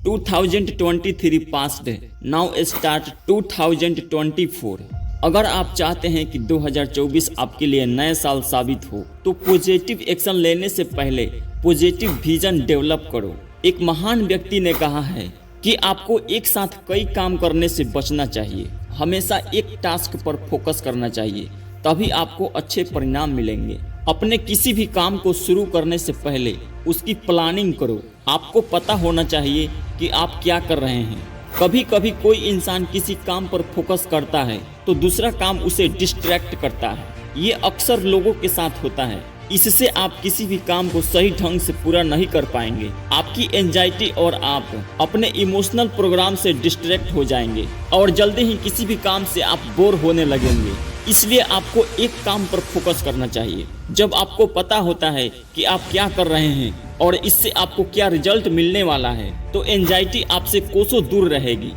2023 passed, now start 2024। अगर आप चाहते हैं कि 2024 आपके लिए नया साल साबित हो तो पॉजिटिव एक्शन लेने से पहले पॉजिटिव विजन डेवलप करो। एक महान व्यक्ति ने कहा है कि आपको एक साथ कई काम करने से बचना चाहिए। हमेशा एक टास्क पर फोकस करना चाहिए, तभी आपको अच्छे परिणाम मिलेंगे। अपने किसी भी काम को शुरू करने से पहले उसकी प्लानिंग करो। आपको पता होना चाहिए कि आप क्या कर रहे हैं। कभी कभी कोई इंसान किसी काम पर फोकस करता है तो दूसरा काम उसे डिस्ट्रैक्ट करता है। ये अक्सर लोगों के साथ होता है। इससे आप किसी भी काम को सही ढंग से पूरा नहीं कर पाएंगे। आपकी एंजाइटी और आप अपने इमोशनल प्रोग्राम से डिस्ट्रैक्ट हो जाएंगे और जल्दी ही किसी भी काम से आप बोर होने लगेंगे। इसलिए आपको एक काम पर फोकस करना चाहिए। जब आपको पता होता है कि आप क्या कर रहे हैं और इससे आपको क्या रिजल्ट मिलने वाला है, तो एंजाइटी आपसे कोसों दूर रहेगी।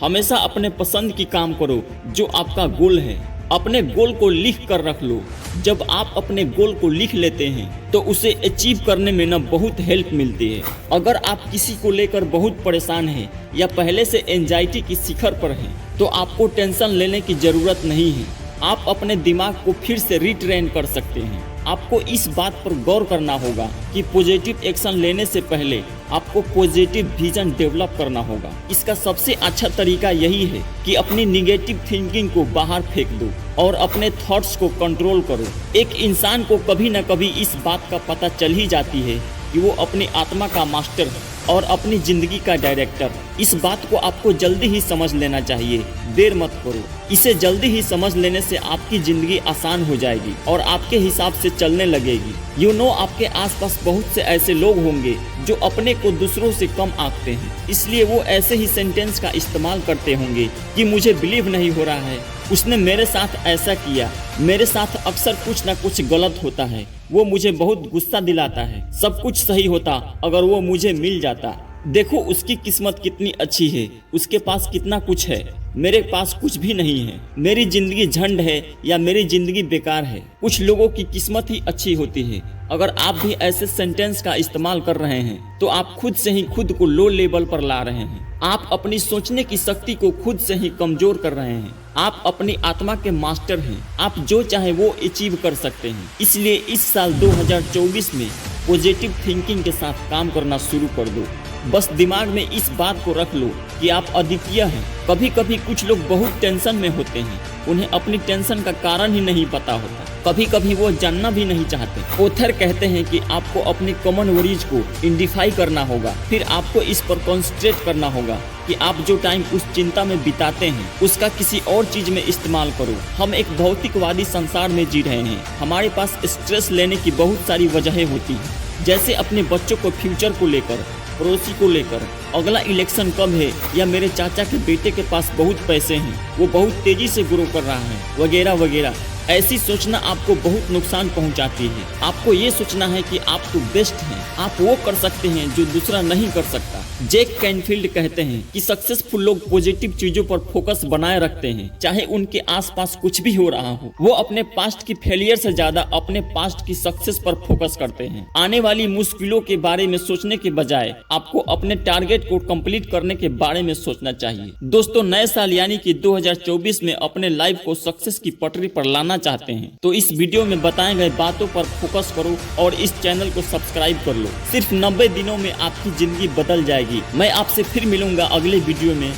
हमेशा अपने पसंद की काम करो जो आपका गोल है। अपने गोल को लिख कर रख लो। जब आप अपने गोल को लिख लेते हैं तो उसे अचीव करने में बहुत हेल्प मिलती है। अगर आप किसी को लेकर बहुत परेशान हैं या पहले से एंजाइटी की शिखर पर हैं, तो आपको टेंशन लेने की ज़रूरत नहीं है। आप अपने दिमाग को फिर से रिट्रेन कर सकते हैं। आपको इस बात पर गौर करना होगा कि पॉजिटिव एक्शन लेने से पहले आपको पॉजिटिव विजन डेवलप करना होगा। इसका सबसे अच्छा तरीका यही है कि अपनी निगेटिव थिंकिंग को बाहर फेंक दो और अपने थॉट्स को कंट्रोल करो। एक इंसान को कभी न कभी इस बात का पता चल ही जाती है कि वो अपनी आत्मा का मास्टर है और अपनी जिंदगी का डायरेक्टर। इस बात को आपको जल्दी ही समझ लेना चाहिए, देर मत करो। इसे जल्दी ही समझ लेने से आपकी जिंदगी आसान हो जाएगी और आपके हिसाब से चलने लगेगी। आपके आसपास बहुत से ऐसे लोग होंगे जो अपने को दूसरों से कम आंकते हैं, इसलिए वो ऐसे ही सेंटेंस का इस्तेमाल करते होंगे कि मुझे बिलीव नहीं हो रहा है, उसने मेरे साथ ऐसा किया, मेरे साथ अक्सर कुछ ना कुछ गलत होता है, वो मुझे बहुत गुस्सा दिलाता है, सब कुछ सही होता अगर वो मुझे मिल जाता। देखो उसकी किस्मत कितनी अच्छी है, उसके पास कितना कुछ है, मेरे पास कुछ भी नहीं है, मेरी जिंदगी झंड है या मेरी जिंदगी बेकार है। कुछ लोगों की किस्मत ही अच्छी होती है। अगर आप भी ऐसे सेंटेंस का इस्तेमाल कर रहे हैं तो आप खुद से ही खुद को लो लेवल पर ला रहे हैं। आप अपनी सोचने की शक्ति को खुद से ही कमजोर कर रहे हैं। आप अपनी आत्मा के मास्टर हैं। आप जो चाहे वो अचीव कर सकते हैं। इसलिए इस साल 2024 में पॉजिटिव थिंकिंग के साथ काम करना शुरू कर दो। बस दिमाग में इस बात को रख लो कि आप अद्वितीय हैं। कभी कभी कुछ लोग बहुत टेंशन में होते हैं, उन्हें अपनी टेंशन का कारण ही नहीं पता होता। कभी कभी वो जानना भी नहीं चाहते। ऑथर कहते हैं कि आपको अपनी कॉमन वरीज को आइडेंटिफाई करना होगा, फिर आपको इस पर कॉन्सेंट्रेट करना होगा कि आप जो टाइम उस चिंता में बिताते हैं उसका किसी और चीज में इस्तेमाल करो। हम एक भौतिकवादी संसार में जी रहे हैं। हमारे पास स्ट्रेस लेने की बहुत सारी वजहें होती हैं, जैसे अपने बच्चों को फ्यूचर को लेकर, पड़ोसी को लेकर, अगला इलेक्शन कब है, या मेरे चाचा के बेटे के पास बहुत पैसे हैं, वो बहुत तेजी से ग्रो कर रहा है, वगैरह वगैरह। ऐसी सोचना आपको बहुत नुकसान पहुंचाती है। आपको ये सोचना है कि आप तो बेस्ट हैं, आप वो कर सकते हैं जो दूसरा नहीं कर सकता। जैक कैनफील्ड कहते हैं कि सक्सेसफुल लोग पॉजिटिव चीजों पर फोकस बनाए रखते हैं, चाहे उनके आसपास कुछ भी हो रहा हो। वो अपने पास्ट की फेलियर से ज्यादा अपने पास्ट की सक्सेस पर फोकस करते हैं। आने वाली मुश्किलों के बारे में सोचने के बजाय आपको अपने टारगेट को कंप्लीट करने के बारे में सोचना चाहिए। दोस्तों, नए साल यानी कि 2024 में अपने लाइफ को सक्सेस की पटरी पर लाना चाहते हैं तो इस वीडियो में बताए गए बातों पर फोकस करो और इस चैनल को सब्सक्राइब कर लो। सिर्फ 90 दिनों में आपकी जिंदगी बदल जाएगी। मैं आपसे फिर मिलूंगा अगले वीडियो में।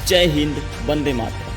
जय हिंद, वंदे मातरम।